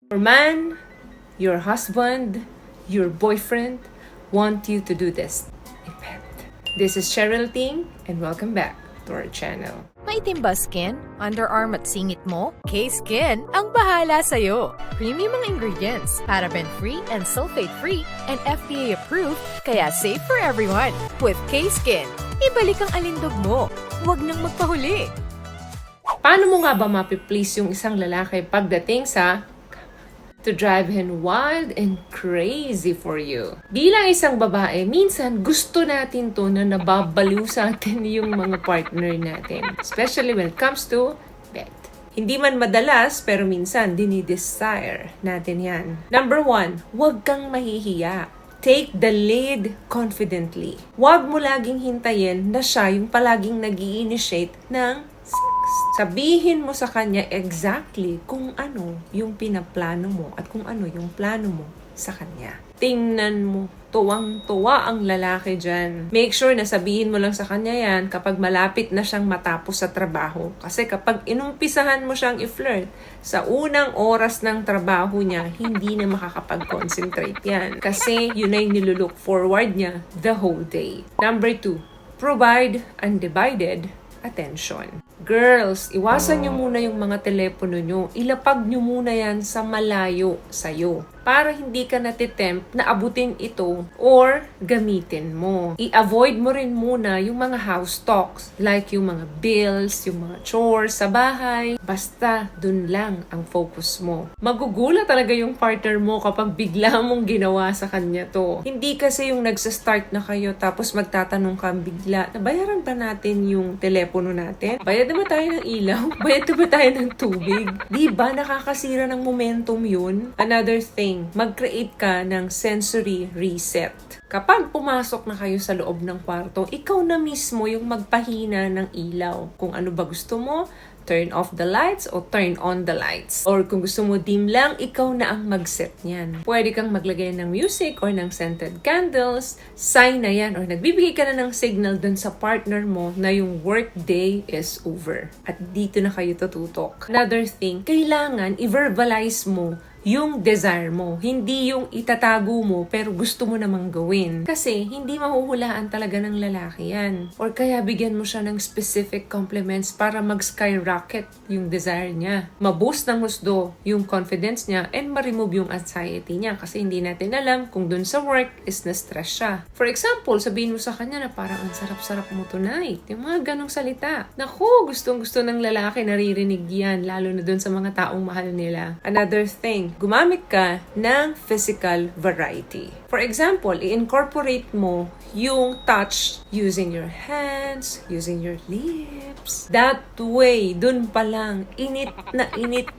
Your man, your husband, your boyfriend want you to do this. This is Cheryl Ting and welcome back to our channel. Maitim ba skin? Underarm at singit mo? K-Skin ang bahala sa'yo. Premium ang ingredients, paraben-free and sulfate-free, and FDA-approved, kaya safe for everyone. With K-Skin, ibalik ang alindog mo. Huwag nang magpahuli. Paano mo nga ba mapiplease yung isang lalaki pagdating sa to drive him wild and crazy for you? Bilang isang babae, minsan gusto natin to na nababaliw sa atin yung mga partner natin. Especially when it comes to bed. Hindi man madalas, pero minsan dinidesire natin yan. Number 1, huwag kang mahihiya. Take the lead confidently. Huwag mo laging hintayin na siya yung palaging nag-i-initiate ng sabihin mo sa kanya exactly kung ano yung pinaplano mo at kung ano yung plano mo sa kanya. Tingnan mo, tuwang-tuwa ang lalaki dyan. Make sure na sabihin mo lang sa kanya yan kapag malapit na siyang matapos sa trabaho. Kasi kapag inumpisahan mo siyang i-flirt, sa unang oras ng trabaho niya, hindi na makakapag-concentrate yan. Kasi yun ay nilulook forward niya the whole day. Number 2, provide undivided attention. Girls, iwasan nyo muna yung mga telepono nyo. Ilapag nyo muna yan sa malayo sa'yo para hindi ka natitempt na abutin ito or gamitin mo. I-avoid mo rin muna yung mga house talks like yung mga bills, yung mga chores sa bahay. Basta dun lang ang focus mo. Magugula talaga yung partner mo kapag bigla mong ginawa sa kanya to. Hindi kasi yung nagsa-start na kayo tapos magtatanong ka bigla, nabayaran ba natin yung telepono natin? Bayad na ba tayo ng ilaw? Bayad na ba tayo ng tubig? Di ba nakakasira ng momentum yun? Another thing, mag-create ka ng sensory reset. Kapag pumasok na kayo sa loob ng kwarto, ikaw na mismo yung magpahina ng ilaw. Kung ano ba gusto mo, turn off the lights o turn on the lights. Or kung gusto mo dim lang, ikaw na ang mag-set niyan. Pwede kang maglagay ng music or ng scented candles. Sign na yan or nagbibigay ka na ng signal dun sa partner mo na yung work day is over. At dito na kayo tututok. Another thing, kailangan i-verbalize mo yung desire mo. Hindi yung itatago mo pero gusto mo namang gawin. Kasi hindi mahuhulaan talaga ng lalaki yan. Or kaya bigyan mo siya ng specific compliments para mag-skyrocket yung desire niya. Ma-boost ng husdo yung confidence niya and ma-remove yung anxiety niya kasi hindi natin alam kung dun sa work is na-stress siya. For example, sabihin mo sa kanya na parang ang sarap-sarap mo tonight. Yung mga ganong salita. Naku, gustong-gusto ng lalaki naririnig yan lalo na dun sa mga taong mahal nila. Another thing, gumamit ka ng physical variety. For example, i-incorporate mo yung touch using your hands, using your lips. That way, dun pa lang, init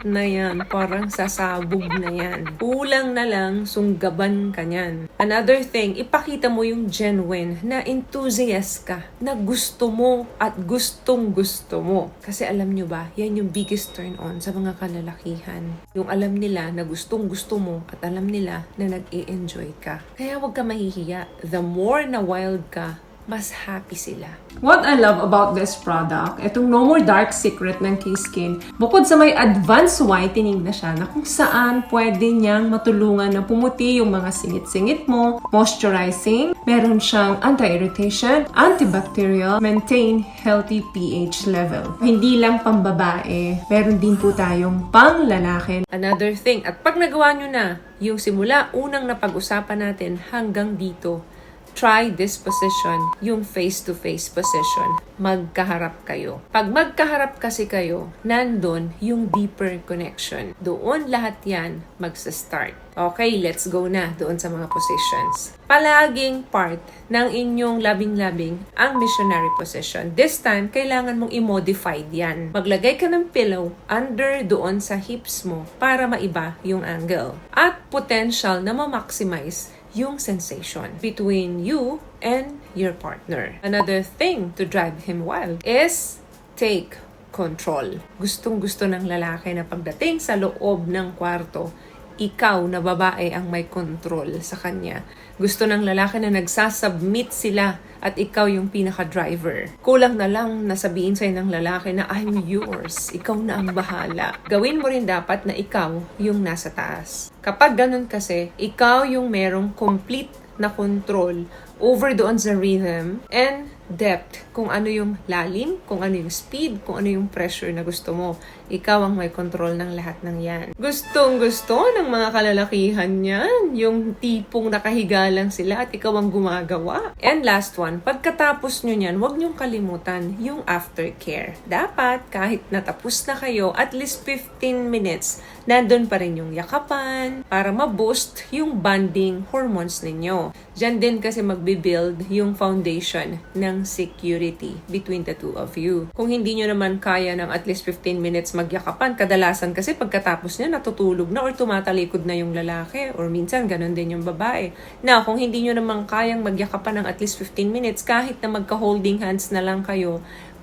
na yan. Parang sasabog na yan. Kulang na lang, sunggaban ka yan. Another thing, ipakita mo yung genuine na enthusiast ka, na gusto mo at gustong-gusto mo. Kasi alam nyo ba, yan yung biggest turn on sa mga kalalakihan. Yung alam nila na gustong-gusto mo at alam nila na nag-i-enjoy ka. Kaya huwag ka mahihiya. The more na wild ka, mas happy sila. What I love about this product, itong No More Dark Secret ng K-Skin, bukod sa may advanced whitening na siya na kung saan pwede niyang matulungan na pumuti yung mga singit-singit mo, moisturizing, meron siyang anti-irritation, antibacterial, maintain healthy pH level. Hindi lang pambabae, meron din po tayong pang-lalaki. Another thing, at pag nagawa nyo na, yung simula unang napag-usapan natin hanggang dito, try this position, yung face-to-face position. Magkaharap kayo. Pag magkaharap kasi kayo, nandun yung deeper connection. Doon lahat yan magsa-start. Okay, let's go na doon sa mga positions. Palaging part ng inyong labing-labing ang missionary position. This time, kailangan mong i-modify yan. Maglagay ka ng pillow under doon sa hips mo para maiba yung angle. At potential na ma-maximize yung sensation between you and your partner. Another thing to drive him wild is take control. Gustong-gusto ng lalaki na pagdating sa loob ng kwarto, ikaw na babae ang may control sa kanya. Gusto ng lalaki na nagsasubmit sila at ikaw yung pinaka-driver. Kulang na lang na sabihin sa'yo ng lalaki na I'm yours, ikaw na ang bahala. Gawin mo rin dapat na ikaw yung nasa taas. Kapag ganun kasi, ikaw yung merong complete na control over doon sa rhythm and depth, kung ano yung lalim, kung ano yung speed, kung ano yung pressure na gusto mo. Ikaw ang may control ng lahat ng yan. Gustong-gusto ng mga kalalakihan yan. Yung tipong nakahiga lang sila at ikaw ang gumagawa. And last one, pagkatapos nyo yan, huwag nyong kalimutan yung aftercare. Dapat, kahit natapos na kayo, at least 15 minutes, nandun pa rin yung yakapan para ma-boost yung bonding hormones ninyo. Diyan din kasi magbibuild yung foundation ng security between the two of you. Kung hindi nyo naman kaya ng at least 15 minutes magyakapan, kadalasan kasi pagkatapos niya natutulog na or tumatalikod na yung lalaki or minsan ganun din yung babae. Na kung hindi nyo naman kayang magyakapan ng at least 15 minutes, kahit na magka-holding hands na lang kayo,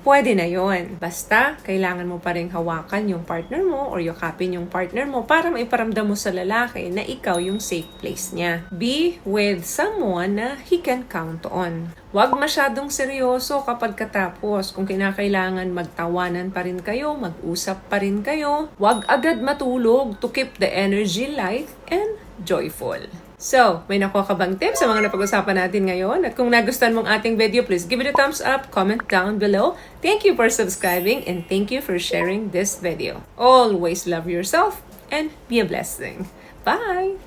pwede na yon. Basta, kailangan mo pa rin hawakan yung partner mo or yakapin yung partner mo para maiparamdam mo sa lalaki na ikaw yung safe place niya. Be with someone na he can count on. Huwag masyadong seryoso kapag katapos. Kung kinakailangan magtawanan pa rin kayo, mag-usap pa rin kayo, huwag agad matulog to keep the energy light and joyful. So, may nakuha ka bang tips sa mga napag-usapan natin ngayon? At kung nagustuhan mong ating video, please give it a thumbs up, comment down below. Thank you for subscribing and thank you for sharing this video. Always love yourself and be a blessing. Bye!